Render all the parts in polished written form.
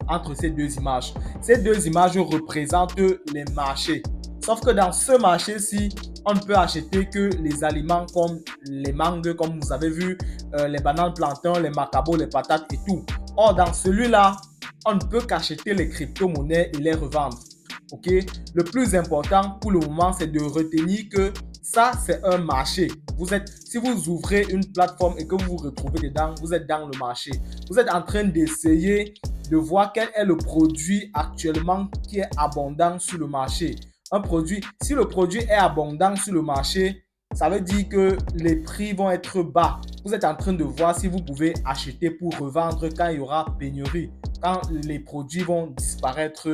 entre ces deux images. Ces deux images représentent les marchés. Sauf que dans ce marché-ci, on ne peut acheter que les aliments comme les mangues, comme vous avez vu, les bananes plantains, les macabos, les patates et tout. Or, dans celui-là, on ne peut qu'acheter les crypto-monnaies et les revendre. Ok? Le plus important pour le moment, c'est de retenir que ça, c'est un marché. Si vous ouvrez une plateforme et que vous vous retrouvez dedans, vous êtes dans le marché. Vous êtes en train d'essayer de voir quel est le produit actuellement qui est abondant sur le marché. Si le produit est abondant sur le marché, ça veut dire que les prix vont être bas. Vous êtes en train de voir si vous pouvez acheter pour revendre quand il y aura pénurie, quand les produits vont disparaître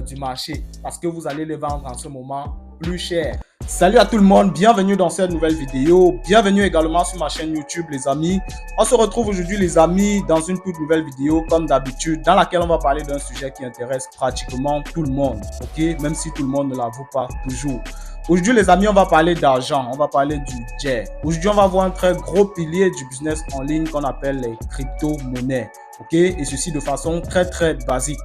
du marché, parce que vous allez les vendre en ce moment plus cher. Salut à tout le monde, bienvenue dans cette nouvelle vidéo, bienvenue également sur ma chaîne YouTube les amis. On se retrouve aujourd'hui les amis dans une toute nouvelle vidéo comme d'habitude dans laquelle on va parler d'un sujet qui intéresse pratiquement tout le monde, ok, même si tout le monde ne l'avoue pas toujours. Aujourd'hui les amis, on va parler d'argent, on va parler du jet. Aujourd'hui on va voir un très gros pilier du business en ligne qu'on appelle les crypto-monnaies, ok, et ceci de façon très basique.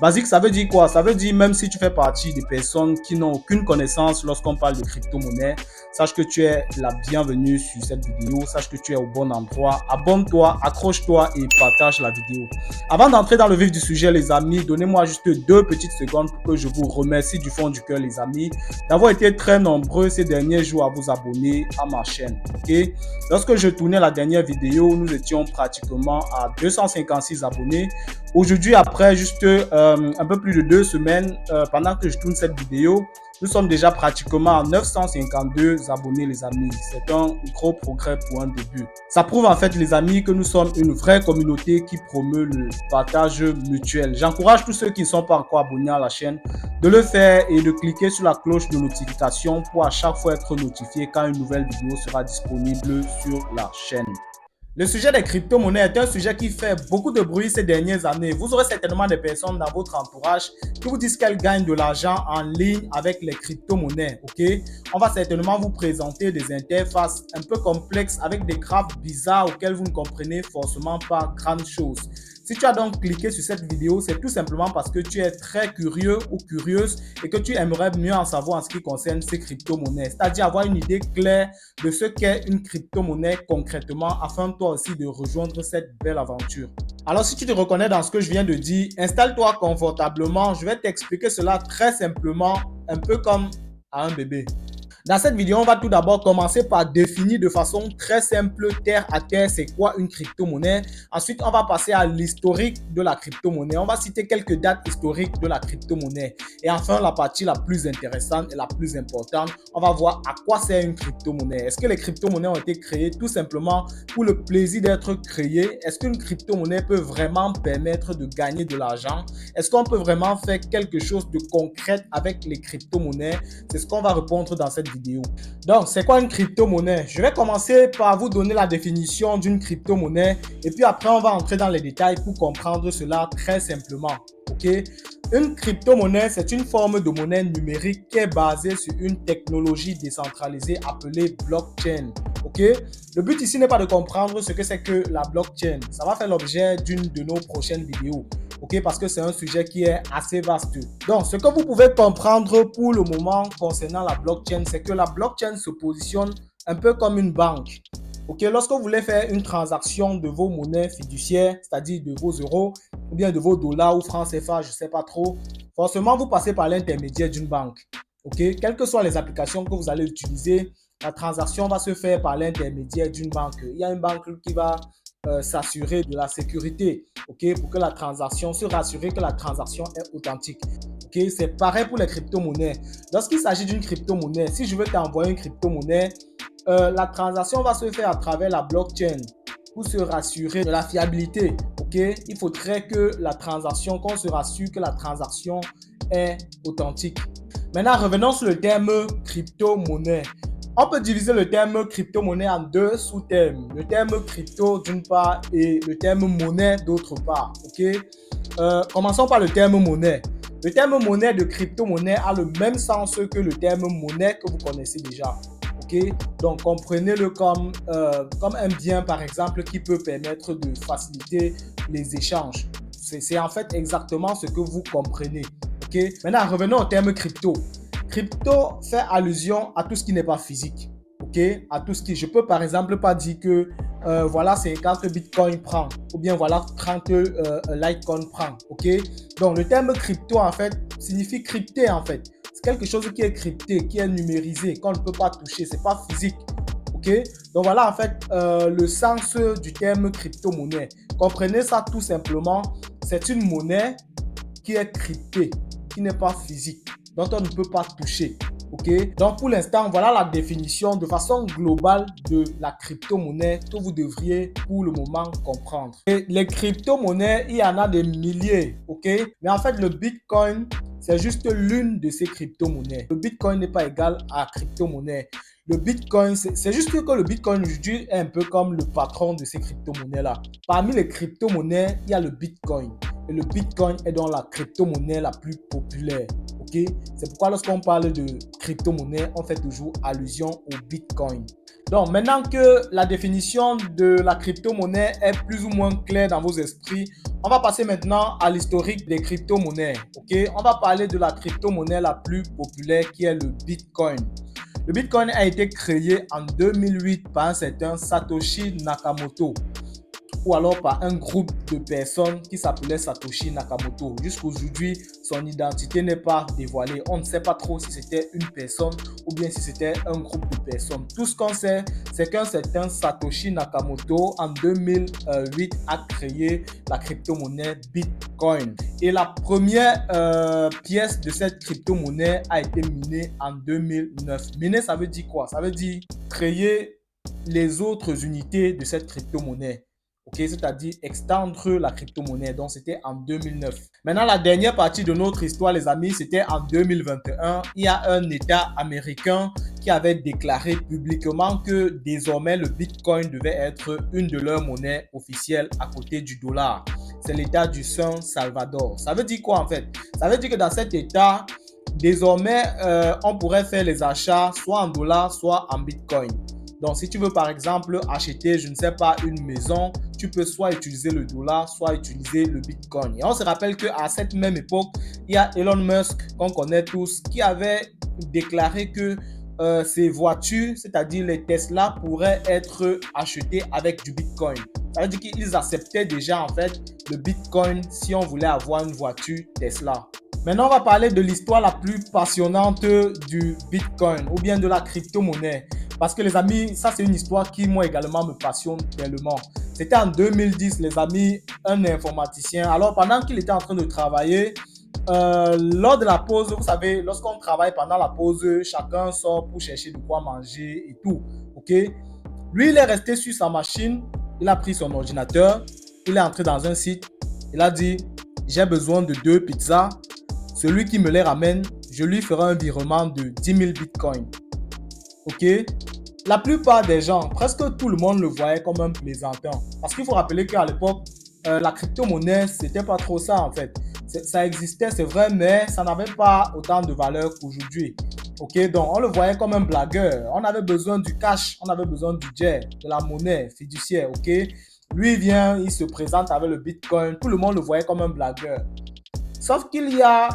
Basique, ça veut dire quoi? Ça veut dire même si tu fais partie des personnes qui n'ont aucune connaissance lorsqu'on parle de crypto-monnaie, sache que tu es la bienvenue sur cette vidéo, sache que tu es au bon endroit. Abonne-toi, accroche-toi et partage la vidéo. Avant d'entrer dans le vif du sujet, les amis, donnez-moi juste 2 petites secondes pour que je vous remercie du fond du cœur, les amis, d'avoir été très nombreux ces derniers jours à vous abonner à ma chaîne. Ok? Lorsque je tournais la dernière vidéo, nous étions pratiquement à 256 abonnés. Aujourd'hui, après juste un peu plus de 2 semaines, pendant que je tourne cette vidéo, nous sommes déjà pratiquement à 952 abonnés les amis. C'est un gros progrès pour un début. Ça prouve en fait les amis que nous sommes une vraie communauté qui promeut le partage mutuel. J'encourage tous ceux qui ne sont pas encore abonnés à la chaîne de le faire et de cliquer sur la cloche de notification pour à chaque fois être notifié quand une nouvelle vidéo sera disponible sur la chaîne. Le sujet des crypto-monnaies est un sujet qui fait beaucoup de bruit ces dernières années. Vous aurez certainement des personnes dans votre entourage qui vous disent qu'elles gagnent de l'argent en ligne avec les crypto-monnaies. Ok? On va certainement vous présenter des interfaces un peu complexes avec des graphes bizarres auxquels vous ne comprenez forcément pas grande chose. Si tu as donc cliqué sur cette vidéo, c'est tout simplement parce que tu es très curieux ou curieuse et que tu aimerais mieux en savoir en ce qui concerne ces crypto-monnaies. C'est-à-dire avoir une idée claire de ce qu'est une crypto-monnaie concrètement afin toi aussi de rejoindre cette belle aventure. Alors si tu te reconnais dans ce que je viens de dire, installe-toi confortablement. Je vais t'expliquer cela très simplement, un peu comme à un bébé. Dans cette vidéo, on va tout d'abord commencer par définir de façon très simple, terre à terre, c'est quoi une crypto-monnaie. Ensuite, on va passer à l'historique de la crypto-monnaie. On va citer quelques dates historiques de la crypto-monnaie. Et enfin, la partie la plus intéressante et la plus importante, on va voir à quoi sert une crypto-monnaie. Est-ce que les crypto-monnaies ont été créées tout simplement pour le plaisir d'être créées? Est-ce qu'une crypto-monnaie peut vraiment permettre de gagner de l'argent? Est-ce qu'on peut vraiment faire quelque chose de concret avec les crypto-monnaies? C'est ce qu'on va répondre dans cette vidéo. Donc, c'est quoi une crypto-monnaie? Je vais commencer par vous donner la définition d'une crypto-monnaie et puis après, on va entrer dans les détails pour comprendre cela très simplement. Ok? Une crypto-monnaie, c'est une forme de monnaie numérique qui est basée sur une technologie décentralisée appelée blockchain. Ok? Le but ici n'est pas de comprendre ce que c'est que la blockchain. Ça va faire l'objet d'une de nos prochaines vidéos. Ok, parce que c'est un sujet qui est assez vaste. Donc, ce que vous pouvez comprendre pour le moment concernant la blockchain, c'est que la blockchain se positionne un peu comme une banque. Ok, lorsque vous voulez faire une transaction de vos monnaies fiduciaires, c'est-à-dire de vos euros, ou bien de vos dollars ou francs CFA, je ne sais pas trop, forcément, vous passez par l'intermédiaire d'une banque. Ok, quelles que soient les applications que vous allez utiliser, la transaction va se faire par l'intermédiaire d'une banque. Il y a une banque qui va s'assurer de la sécurité, ok, pour que la transaction, se rassurer que la transaction est authentique. Ok, c'est pareil pour les crypto-monnaies. Lorsqu'il s'agit d'une crypto-monnaie, si je veux t'envoyer une crypto-monnaie, la transaction va se faire à travers la blockchain pour se rassurer de la fiabilité. Ok, il faudrait que la transaction, qu'on se rassure que la transaction est authentique. Maintenant, revenons sur le terme crypto-monnaie. On peut diviser le terme crypto-monnaie en 2 sous-termes. Le terme crypto d'une part et le terme monnaie d'autre part. Ok? Commençons par le terme monnaie. Le terme monnaie de crypto-monnaie a le même sens que le terme monnaie que vous connaissez déjà. Ok? Donc comprenez-le comme un bien par exemple qui peut permettre de faciliter les échanges. C'est en fait exactement ce que vous comprenez. Ok. Maintenant, revenons au terme crypto. Crypto fait allusion à tout ce qui n'est pas physique. Ok. À tout ce qui, je peux par exemple pas dire que voilà 50 bitcoin prend ou bien voilà 30 Litecoin prend. Ok. Donc le terme crypto en fait signifie crypté en fait. C'est quelque chose qui est crypté, qui est numérisé, qu'on ne peut pas toucher, c'est pas physique. Ok. Donc voilà en fait le sens du terme crypto-monnaie. Comprenez ça tout simplement, c'est une monnaie qui est cryptée, qui n'est pas physique, dont on ne peut pas toucher. Ok. Donc pour l'instant, voilà la définition de façon globale de la crypto-monnaie que vous devriez pour le moment comprendre. Et les crypto-monnaies, il y en a des milliers, ok. Mais en fait, le Bitcoin, c'est juste l'une de ces crypto-monnaies. Le Bitcoin n'est pas égal à crypto-monnaie. Le Bitcoin, c'est juste que le Bitcoin aujourd'hui est un peu comme le patron de ces crypto-monnaies-là. Parmi les crypto-monnaies, il y a le Bitcoin. Et le Bitcoin est donc la crypto-monnaie la plus populaire. Okay? C'est pourquoi lorsqu'on parle de crypto-monnaie, on fait toujours allusion au Bitcoin. Donc, maintenant que la définition de la crypto-monnaie est plus ou moins claire dans vos esprits, on va passer maintenant à l'historique des crypto-monnaies. Okay? On va parler de la crypto-monnaie la plus populaire qui est le Bitcoin. Le Bitcoin a été créé en 2008 par un certain Satoshi Nakamoto, ou alors par un groupe de personnes qui s'appelait Satoshi Nakamoto. Jusqu'aujourd'hui, son identité n'est pas dévoilée. On ne sait pas trop si c'était une personne ou bien si c'était un groupe de personnes. Tout ce qu'on sait, c'est qu'un certain Satoshi Nakamoto, en 2008, a créé la crypto-monnaie Bitcoin. Et la première pièce de cette crypto-monnaie a été minée en 2009. Miner, ça veut dire quoi? Ça veut dire créer les autres unités de cette crypto-monnaie. Okay, c'est-à-dire extendre la crypto-monnaie. Donc, c'était en 2009. Maintenant, la dernière partie de notre histoire, les amis, c'était en 2021. Il y a un État américain qui avait déclaré publiquement que désormais, le Bitcoin devait être une de leurs monnaies officielles à côté du dollar. C'est l'État du San Salvador. Ça veut dire quoi en fait? Ça veut dire que dans cet État, désormais, on pourrait faire les achats soit en dollars, soit en Bitcoin. Donc, si tu veux, par exemple, acheter, je ne sais pas, une maison, tu peux soit utiliser le dollar, soit utiliser le Bitcoin. Et on se rappelle qu'à cette même époque, il y a Elon Musk, qu'on connaît tous, qui avait déclaré que ces voitures, c'est-à-dire les Tesla, pourraient être achetées avec du Bitcoin. Ça veut dire qu'ils acceptaient déjà, en fait, le Bitcoin si on voulait avoir une voiture Tesla. Maintenant, on va parler de l'histoire la plus passionnante du Bitcoin ou bien de la crypto-monnaie. Parce que les amis, ça c'est une histoire qui moi également me passionne tellement. C'était en 2010, les amis, un informaticien. Alors pendant qu'il était en train de travailler, lors de la pause, vous savez, lorsqu'on travaille pendant la pause, chacun sort pour chercher de quoi manger et tout. Ok? Lui, il est resté sur sa machine, il a pris son ordinateur, il est entré dans un site, il a dit, j'ai besoin de 2 pizzas. Celui qui me les ramène, je lui ferai un virement de 10 000 bitcoins. Ok? La plupart des gens, presque tout le monde le voyait comme un plaisantin. Parce qu'il faut rappeler qu'à l'époque, la crypto-monnaie, c'était pas trop ça en fait. Ça existait, c'est vrai, mais ça n'avait pas autant de valeur qu'aujourd'hui. Ok, donc on le voyait comme un blagueur. On avait besoin du cash, on avait besoin du jet, de la monnaie fiduciaire. Ok, lui il vient, il se présente avec le bitcoin. Tout le monde le voyait comme un blagueur. Sauf qu'il y a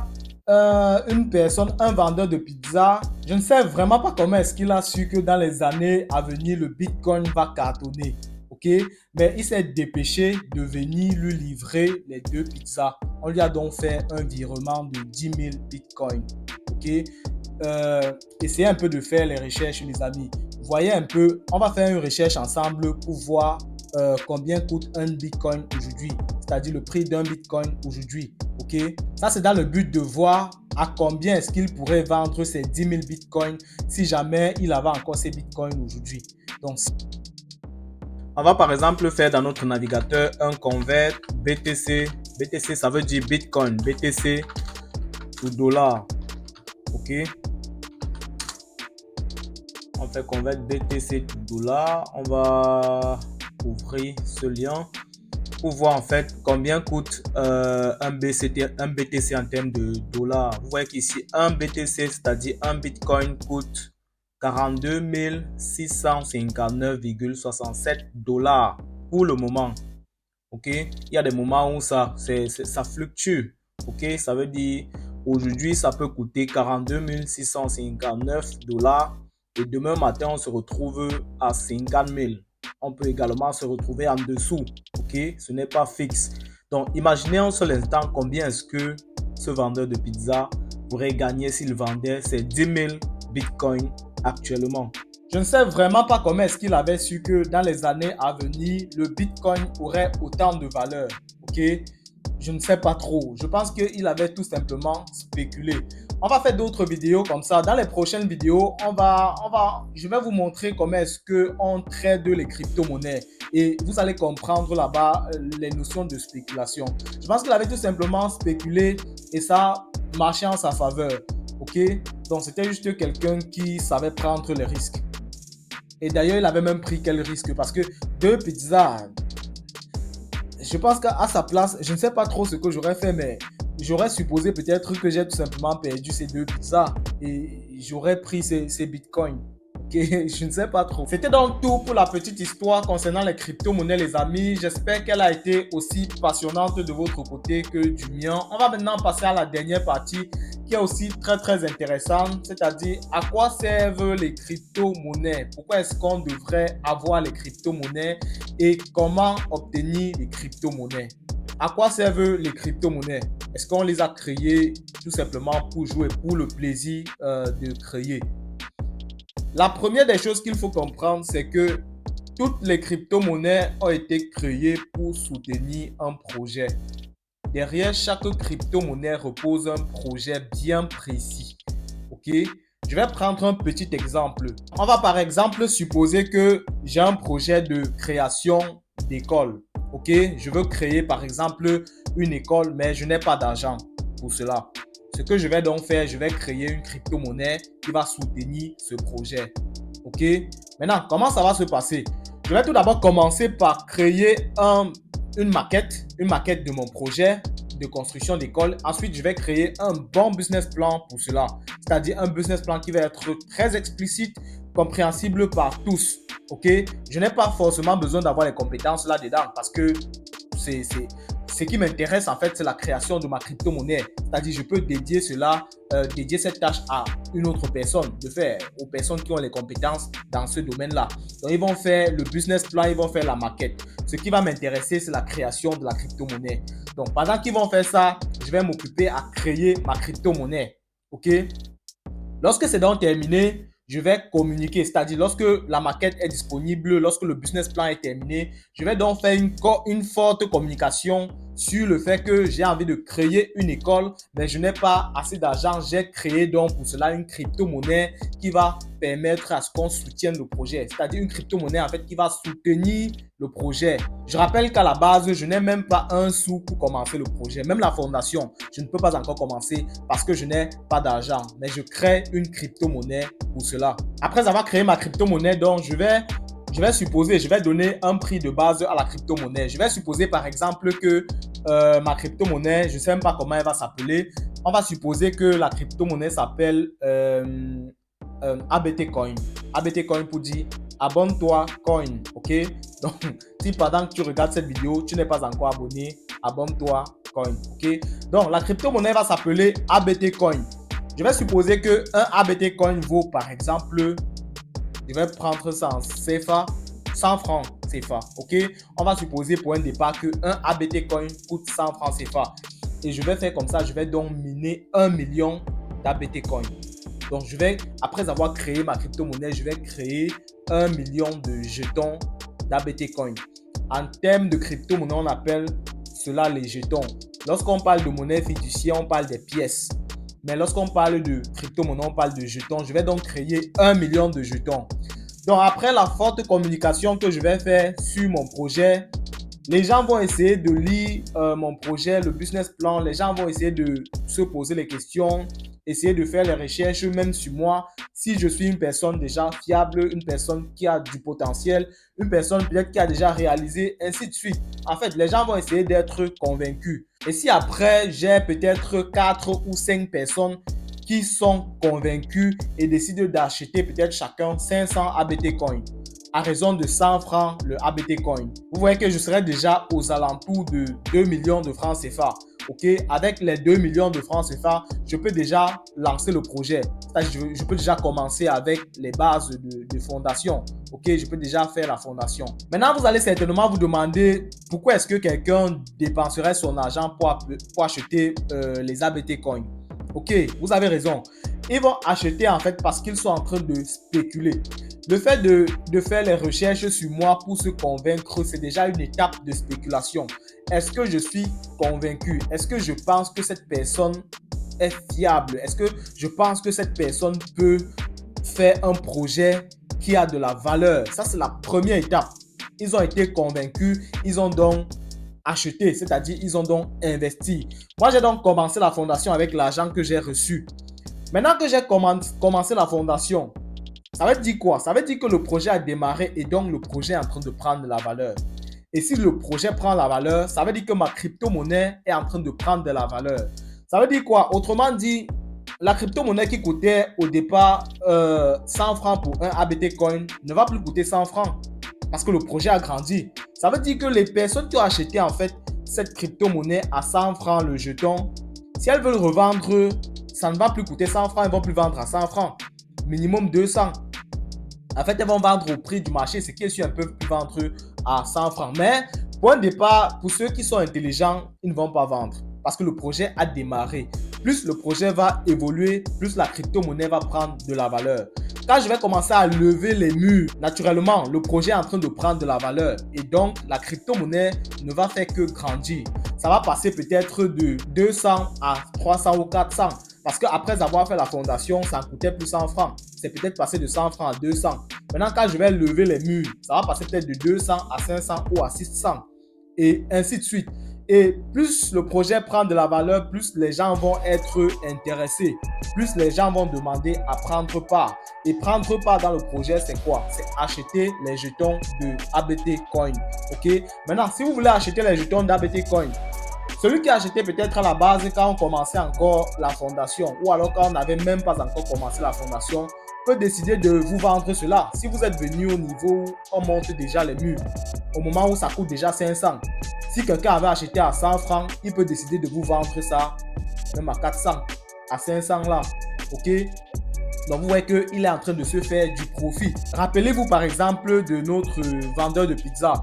une personne, un vendeur de pizza, je ne sais vraiment pas comment est-ce qu'il a su que dans les années à venir, le Bitcoin va cartonner. Ok, mais il s'est dépêché de venir lui livrer les 2 pizzas. On lui a donc fait un virement de 10 000 bitcoins. Ok, essayez un peu de faire les recherches, les amis. Voyez un peu, on va faire une recherche ensemble pour voir combien coûte un bitcoin aujourd'hui, c'est-à-dire le prix d'un bitcoin aujourd'hui. Ok, ça c'est dans le but de voir à combien est-ce qu'il pourrait vendre ces 10 000 bitcoins si jamais il avait encore ces bitcoins aujourd'hui. Donc, on va par exemple faire dans notre navigateur un convert BTC. BTC, ça veut dire Bitcoin. BTC ou dollar. Ok. On fait convert BTC to dollar. On va ouvrir ce lien pour voir en fait combien coûte un BTC en termes de dollars. Vous voyez qu'ici, un BTC, c'est-à-dire un Bitcoin, coûte 42 659,67 $ pour le moment. Ok, il y a des moments où ça fluctue. Ok, ça veut dire aujourd'hui ça peut coûter 42 659 dollars et demain matin on se retrouve à 50 000. On peut également se retrouver en dessous. Ok, ce n'est pas fixe. Donc imaginez un seul instant combien est-ce que ce vendeur de pizza pourrait gagner s'il vendait ses 10 000 bitcoins actuellement. Je ne sais vraiment pas comment est-ce qu'il avait su que dans les années à venir, le Bitcoin aurait autant de valeur. Ok, je ne sais pas trop. Je pense qu'il avait tout simplement spéculé. On va faire d'autres vidéos comme ça. Dans les prochaines vidéos, je vais vous montrer comment est-ce qu'on trade les crypto-monnaies. Et vous allez comprendre là-bas les notions de spéculation. Je pense qu'il avait tout simplement spéculé et ça marchait en sa faveur. Ok, donc c'était juste quelqu'un qui savait prendre les risques. Et d'ailleurs, il avait même pris quel risque parce que deux pizzas, je pense qu'à sa place, je ne sais pas trop ce que j'aurais fait, mais j'aurais supposé peut-être que j'ai tout simplement perdu ces deux pizzas et j'aurais pris ces bitcoins. Okay, je ne sais pas trop. C'était donc tout pour la petite histoire concernant les crypto-monnaies, les amis. J'espère qu'elle a été aussi passionnante de votre côté que du mien. On va maintenant passer à la dernière partie qui est aussi très très intéressante, c'est-à-dire à quoi servent les crypto-monnaies? Pourquoi est-ce qu'on devrait avoir les crypto-monnaies et comment obtenir les crypto-monnaies? À quoi servent les crypto-monnaies? Est-ce qu'on les a créées tout simplement pour jouer, pour le plaisir de créer? La première des choses qu'il faut comprendre, c'est que toutes les crypto-monnaies ont été créées pour soutenir un projet. Derrière chaque crypto-monnaie repose un projet bien précis. Ok? Je vais prendre un petit exemple. On va par exemple supposer que j'ai un projet de création d'école. Ok? Je veux créer par exemple une école, mais je n'ai pas d'argent pour cela. Ce que je vais donc faire, je vais créer une crypto-monnaie qui va soutenir ce projet. Ok? Maintenant, comment ça va se passer? Je vais tout d'abord commencer par créer une maquette de mon projet de construction d'école. Ensuite, je vais créer un bon business plan pour cela. C'est-à-dire un business plan qui va être très explicite, compréhensible par tous. Ok? Je n'ai pas forcément besoin d'avoir les compétences là-dedans parce que ce qui m'intéresse en fait, c'est la création de ma crypto-monnaie. C'est-à-dire, je peux dédier cela, dédier cette tâche à une autre personne, de faire aux personnes qui ont les compétences dans ce domaine-là. Donc, ils vont faire le business plan, ils vont faire la maquette. Ce qui va m'intéresser, c'est la création de la crypto-monnaie. Donc, pendant qu'ils vont faire ça, je vais m'occuper à créer ma crypto-monnaie. OK? Lorsque c'est donc terminé, je vais communiquer, c'est-à-dire lorsque la maquette est disponible, lorsque le business plan est terminé, je vais donc faire une forte communication sur le fait que j'ai envie de créer une école, mais je n'ai pas assez d'argent. J'ai créé donc pour cela une crypto-monnaie qui va permettre à ce qu'on soutienne le projet, c'est-à-dire une crypto-monnaie en fait qui va soutenir le projet. Je rappelle qu'à la base, je n'ai même pas un sou pour commencer le projet. Même la fondation, je ne peux pas encore commencer parce que je n'ai pas d'argent, mais je crée une crypto-monnaie pour cela. Après avoir créé ma crypto-monnaie, donc je vais supposer, je vais donner un prix de base à la crypto-monnaie. Je vais supposer par exemple que ma crypto-monnaie, je ne sais même pas comment elle va s'appeler. On va supposer que la crypto-monnaie s'appelle ABT Coin. ABT Coin pour dire abonne-toi coin. Ok? Donc, si pendant que tu regardes cette vidéo, tu n'es pas encore abonné, abonne-toi coin. Ok? Donc, la crypto-monnaie va s'appeler ABT Coin. Je vais supposer que un ABT Coin vaut par exemple, je vais prendre ça en CFA, 100 francs CFA. Ok? On va supposer pour un départ que un ABT Coin coûte 100 francs CFA. Et je vais faire comme ça, je vais donc miner 1 million d'ABT Coin. Donc, après avoir créé ma crypto-monnaie, je vais créer 1 million de jetons d'ABT Coin. En termes de crypto-monnaie, on appelle cela les jetons. Lorsqu'on parle de monnaie fiduciaire, on parle des pièces. Mais lorsqu'on parle de crypto-monnaie, on parle de jetons. Je vais donc créer 1 million de jetons. Donc, après la forte communication que je vais faire sur mon projet, les gens vont essayer de lire mon projet, le business plan. Les gens vont essayer de se poser les questions, essayer de faire les recherches même sur moi. Si je suis une personne déjà fiable, une personne qui a du potentiel, une personne peut-être qui a déjà réalisé, ainsi de suite. En fait, les gens vont essayer d'être convaincus. Et si après, j'ai peut-être 4 ou 5 personnes qui sont convaincus et décident d'acheter peut-être chacun 500 ABT Coins. à raison de 100 francs le ABT Coin. Vous voyez que je serai déjà aux alentours de 2 millions de francs CFA. Ok, avec les 2 millions de francs CFA, je peux déjà lancer le projet. Je peux déjà commencer avec les bases de fondation. Ok, je peux déjà faire la fondation. Maintenant, vous allez certainement vous demander pourquoi est-ce que quelqu'un dépenserait son argent pour acheter les ABT Coins. Ok, vous avez raison. Ils vont acheter en fait parce qu'ils sont en train de spéculer. Le fait de faire les recherches sur moi pour se convaincre, c'est déjà une étape de spéculation. Est-ce que je suis convaincu? Est-ce que je pense que cette personne est fiable? Est-ce que je pense que cette personne peut faire un projet qui a de la valeur? Ça, c'est la première étape. Ils ont été convaincus, ils ont donc acheté, c'est-à-dire ils ont donc investi. Moi, j'ai donc commencé la fondation avec l'argent que j'ai reçu. Maintenant que j'ai commencé la fondation, ça veut dire quoi? Ça veut dire que le projet a démarré et donc le projet est en train de prendre de la valeur. Et si le projet prend la valeur, ça veut dire que ma crypto-monnaie est en train de prendre de la valeur. Ça veut dire quoi? Autrement dit, la crypto-monnaie qui coûtait au départ 100 francs pour un ABT Coin ne va plus coûter 100 francs parce que le projet a grandi. Ça veut dire que les personnes qui ont acheté en fait cette crypto-monnaie à 100 francs le jeton, si elles veulent revendre, ça ne va plus coûter 100 francs, elles vont plus vendre à 100 francs. Minimum 200. En fait, elles vont vendre au prix du marché, ce qui est sûr, elles peuvent plus vendre à 100 francs. Mais point de départ, pour ceux qui sont intelligents, ils ne vont pas vendre parce que le projet a démarré. Plus le projet va évoluer, plus la crypto-monnaie va prendre de la valeur. Quand je vais commencer à lever les murs, naturellement, le projet est en train de prendre de la valeur. Et donc, la crypto-monnaie ne va faire que grandir. Ça va passer peut-être de 200 à 300 ou 400. Parce qu'après avoir fait la fondation, ça coûtait plus 100 francs. C'est peut-être passé de 100 francs à 200. Maintenant, quand je vais lever les murs, ça va passer peut-être de 200 à 500 ou à 600. Et ainsi de suite. Et plus le projet prend de la valeur, plus les gens vont être intéressés. Plus les gens vont demander à prendre part. Et prendre part dans le projet, c'est quoi? C'est acheter les jetons de ABT Coin. Ok? Maintenant, si vous voulez acheter les jetons d'ABT Coin, celui qui a acheté peut-être à la base quand on commençait encore la fondation ou alors quand on n'avait même pas encore commencé la fondation peut décider de vous vendre cela. Si vous êtes venu au niveau où on monte déjà les murs, au moment où ça coûte déjà 500, si quelqu'un avait acheté à 100 francs, il peut décider de vous vendre ça même à 400, à 500 là. Ok? Donc vous voyez qu'il est en train de se faire du profit. Rappelez-vous par exemple de notre vendeur de pizza.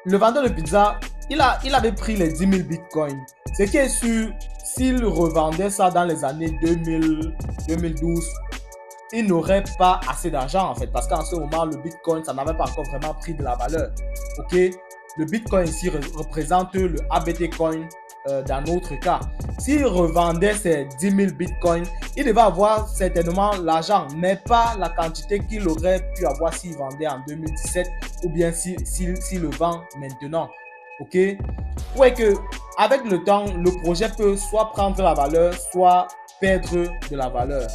Le vendeur de pizza, il avait pris les 10 000 bitcoins. Ce qui est sûr, s'il revendait ça dans les années 2000, 2012, il n'aurait pas assez d'argent en fait. Parce qu'en ce moment, le bitcoin, ça n'avait pas encore vraiment pris de la valeur. Ok? Le bitcoin ici représente le ABT coin dans notre cas. S'il revendait ces 10 000 bitcoins, il devait avoir certainement l'argent, mais pas la quantité qu'il aurait pu avoir s'il vendait en 2017 ou bien s'il le vend maintenant. Ok? Vous voyez que avec le temps, le projet peut soit prendre la valeur, soit perdre de la valeur.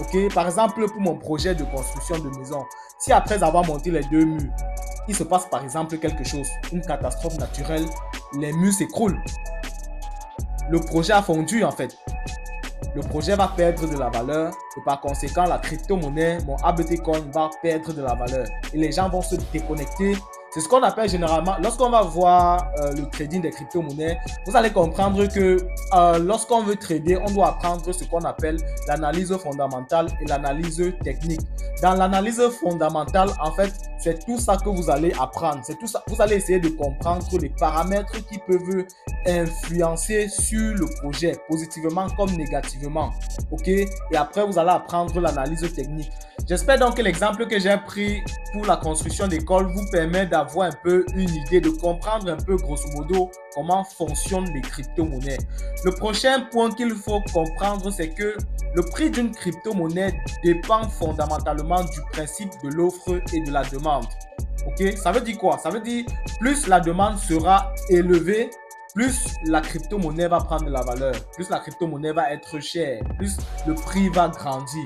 Ok? Par exemple, pour mon projet de construction de maison, si après avoir monté les deux murs, il se passe par exemple quelque chose, une catastrophe naturelle, les murs s'écroulent. Le projet a fondu en fait. Le projet va perdre de la valeur et par conséquent, la crypto-monnaie, mon ABT Coin va perdre de la valeur et les gens vont se déconnecter. C'est ce qu'on appelle généralement, lorsqu'on va voir le trading des crypto-monnaies, vous allez comprendre que lorsqu'on veut trader, on doit apprendre ce qu'on appelle l'analyse fondamentale et l'analyse technique. Dans l'analyse fondamentale, en fait, c'est tout ça que vous allez apprendre. C'est tout ça. Vous allez essayer de comprendre les paramètres qui peuvent influencer sur le projet, positivement comme négativement. Ok? Et après, vous allez apprendre l'analyse technique. J'espère donc que l'exemple que j'ai pris pour la construction d'école vous permet d'avoir un peu une idée, de comprendre un peu grosso modo comment fonctionnent les crypto-monnaies. Le prochain point qu'il faut comprendre, c'est que le prix d'une crypto-monnaie dépend fondamentalement du principe de l'offre et de la demande. Ok? Ça veut dire quoi? Ça veut dire plus la demande sera élevée, plus la crypto-monnaie va prendre de la valeur, plus la crypto-monnaie va être chère, plus le prix va grandir.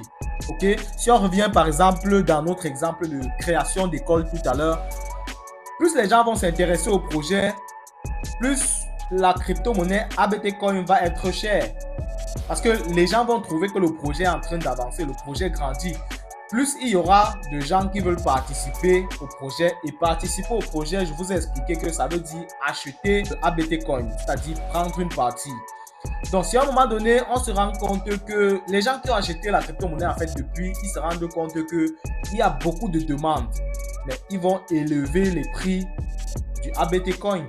Ok? Si on revient par exemple dans notre exemple de création d'école tout à l'heure, plus les gens vont s'intéresser au projet, plus la crypto-monnaie ABT Coin va être chère. Parce que les gens vont trouver que le projet est en train d'avancer, le projet grandit. plus il y aura de gens qui veulent participer au projet. Et participer au projet, je vous ai expliqué que ça veut dire acheter le ABT Coin, c'est-à-dire prendre une partie. Donc, si à un moment donné, on se rend compte que les gens qui ont acheté la crypto-monnaie, en fait, depuis, ils se rendent compte qu'il y a beaucoup de demandes. Mais ils vont élever les prix du ABT Coin.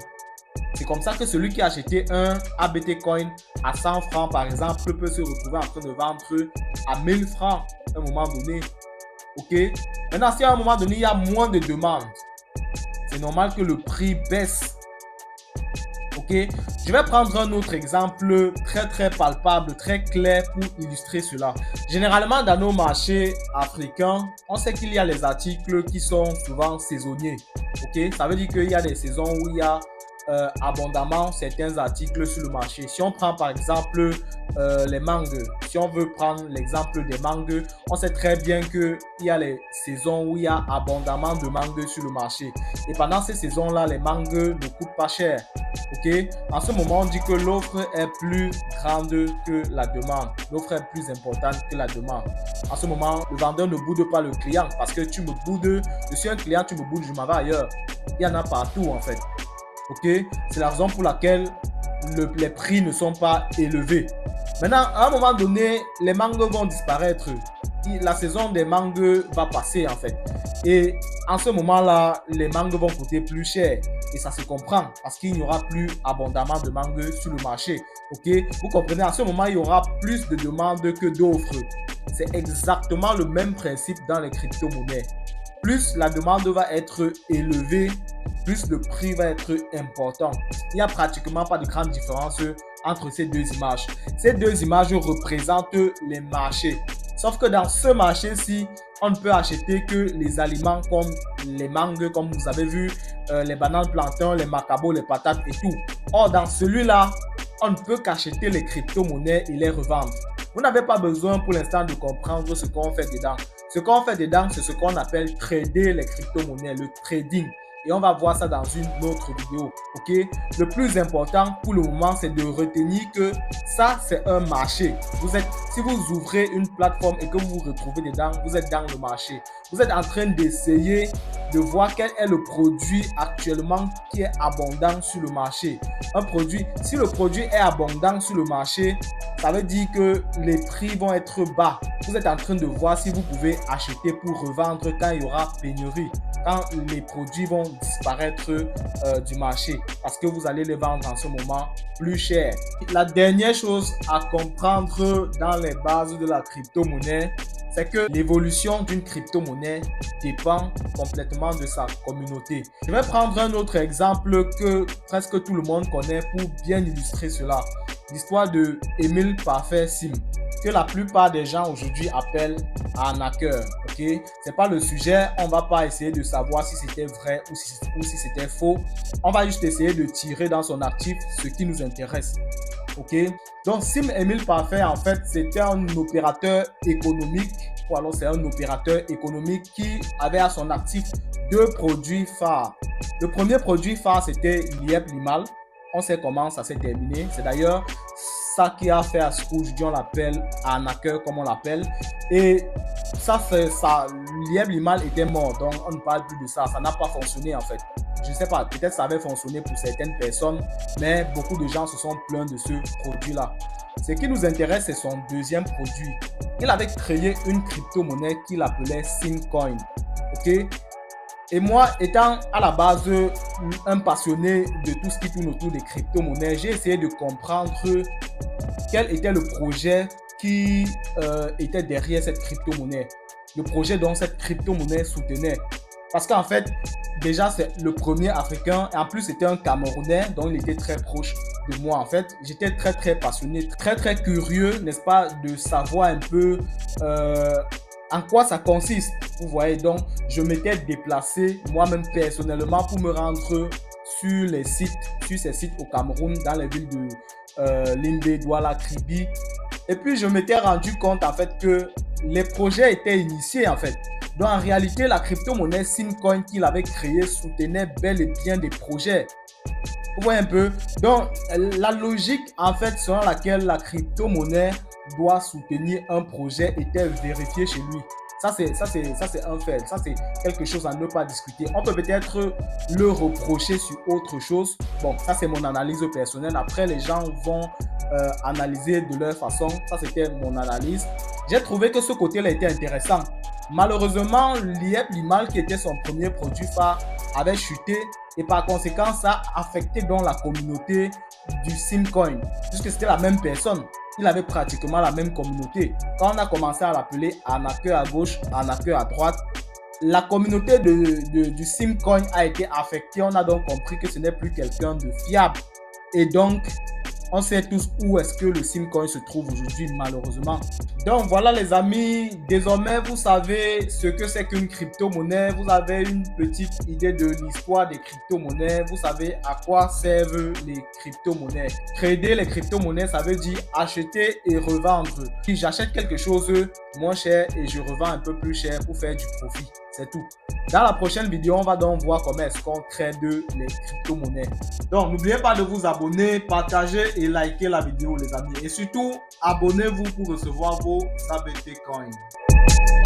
C'est comme ça que celui qui a acheté un ABT Coin à 100 francs, par exemple, peut se retrouver en train de vendre à 1000 francs à un moment donné. Ok? Maintenant, si à un moment donné, il y a moins de demandes, c'est normal que le prix baisse. Ok? Je vais prendre un autre exemple très palpable, très clair pour illustrer cela. Généralement, dans nos marchés africains, on sait qu'il y a les articles qui sont souvent saisonniers. Ok? Ça veut dire qu'il y a des saisons où il y a abondamment certains articles sur le marché. Si on prend par exemple les mangues, si on veut prendre l'exemple des mangues, on sait très bien qu'il y a les saisons où il y a abondamment de mangues sur le marché. Et pendant ces saisons-là, les mangues ne coûtent pas cher. Okay? En ce moment, on dit que l'offre est plus grande que la demande. L'offre est plus importante que la demande. En ce moment, le vendeur ne boude pas le client parce que tu me boudes, je suis un client, tu me boudes, je m'en vais ailleurs. Il y en a partout en fait. Ok, c'est la raison pour laquelle les prix ne sont pas élevés. Maintenant, à un moment donné, les mangues vont disparaître. La saison des mangues va passer en fait. Et en ce moment-là, les mangues vont coûter plus cher. Et ça se comprend parce qu'il n'y aura plus abondamment de mangues sur le marché. Ok, vous comprenez, à ce moment, il y aura plus de demandes que d'offres. C'est exactement le même principe dans les crypto-monnaies. Plus la demande va être élevée, plus le prix va être important. Il n'y a pratiquement pas de grande différence entre ces deux images. Ces deux images représentent les marchés. Sauf que dans ce marché-ci, on ne peut acheter que les aliments comme les mangues, comme vous avez vu, les bananes plantains, les macabos, les patates et tout. Or, dans celui-là, on ne peut qu'acheter les crypto-monnaies et les revendre. Vous n'avez pas besoin pour l'instant de comprendre ce qu'on fait dedans. Ce qu'on fait dedans, c'est ce qu'on appelle trader les crypto-monnaies, le trading. Et on va voir ça dans une autre vidéo. Ok? Le plus important pour le moment, c'est de retenir que ça, c'est un marché. Si vous ouvrez une plateforme et que vous vous retrouvez dedans, vous êtes dans le marché. Vous êtes en train d'essayer de voir quel est le produit actuellement qui est abondant sur le marché. Un produit, si le produit est abondant sur le marché, ça veut dire que les prix vont être bas. Vous êtes en train de voir si vous pouvez acheter pour revendre quand il y aura pénurie, quand les produits vont disparaître du marché parce que vous allez les vendre en ce moment plus cher. La dernière chose à comprendre dans les bases de la crypto-monnaie, c'est que l'évolution d'une crypto-monnaie dépend complètement de sa communauté. Je vais prendre un autre exemple que presque tout le monde connaît pour bien illustrer cela. L'histoire de Emile Parfait Sim, que la plupart des gens aujourd'hui appellent arnaqueur. Ok, c'est pas le sujet. On va pas essayer de savoir si c'était vrai ou si c'était faux. On va juste essayer de tirer dans son actif ce qui nous intéresse. Ok, donc Sim Emile Parfait, en fait, c'était un opérateur économique, ou alors c'est un opérateur économique qui avait à son actif deux produits phares. Le premier produit phare, c'était Liep Limal. On sait comment ça s'est terminé. C'est d'ailleurs ça qui a fait à Scrooge, on l'appelle arnaqueur comme on l'appelle. Et ça, Liep Limal était mort, donc on ne parle plus de ça. Ça n'a pas fonctionné en fait. Je ne sais pas, peut-être ça avait fonctionné pour certaines personnes, mais beaucoup de gens se sont plaints de ce produit-là. Ce qui nous intéresse, c'est son deuxième produit. Il avait créé une crypto-monnaie qu'il appelait Simcoin. Ok? Et moi, étant à la base un passionné de tout ce qui tourne autour des crypto-monnaies, j'ai essayé de comprendre quel était le projet qui était derrière cette crypto-monnaie. Le projet dont cette crypto-monnaie soutenait. Parce qu'en fait, déjà, c'est le premier Africain. Et en plus, c'était un Camerounais, donc il était très proche de moi. En fait, j'étais très passionné, très curieux, n'est-ce pas, de savoir un peu en quoi ça consiste. Vous voyez, donc, je m'étais déplacé moi-même personnellement pour me rendre sur ces sites au Cameroun, dans les villes de Limbe, Douala, Kribi. Et puis, je m'étais rendu compte, en fait, que les projets étaient initiés, en fait. Donc, en réalité, la crypto-monnaie Simcoin qu'il avait créée soutenait bel et bien des projets. Vous voyez un peu? Donc, la logique, en fait, selon laquelle la crypto-monnaie doit soutenir un projet était vérifiée chez lui. Ça, c'est un fait. Ça, c'est quelque chose à ne pas discuter. On peut peut-être le reprocher sur autre chose. Bon, ça, c'est mon analyse personnelle. Après, les gens vont analyser de leur façon. Ça, c'était mon analyse. J'ai trouvé que ce côté-là était intéressant. Malheureusement, l'IEP Limal, qui était son premier produit phare, avait chuté et par conséquent, ça a affecté donc la communauté du Simcoin, puisque c'était la même personne. Il avait pratiquement la même communauté. Quand on a commencé à l'appeler arnaqueur à gauche, arnaqueur à droite, la communauté du Simcoin a été affectée. On a donc compris que ce n'est plus quelqu'un de fiable. Et donc, on sait tous où est-ce que le Simcoin se trouve aujourd'hui, malheureusement. Donc voilà les amis, désormais vous savez ce que c'est qu'une crypto-monnaie, vous avez une petite idée de l'histoire des crypto-monnaies, vous savez à quoi servent les crypto-monnaies. Trader les crypto-monnaies, ça veut dire acheter et revendre. Si j'achète quelque chose moins cher et je revends un peu plus cher pour faire du profit, c'est tout. Dans la prochaine vidéo, on va donc voir comment est-ce qu'on trade les crypto-monnaies. Donc, n'oubliez pas de vous abonner, partager et liker la vidéo, les amis. Et surtout, abonnez-vous pour recevoir vos ABT Coins.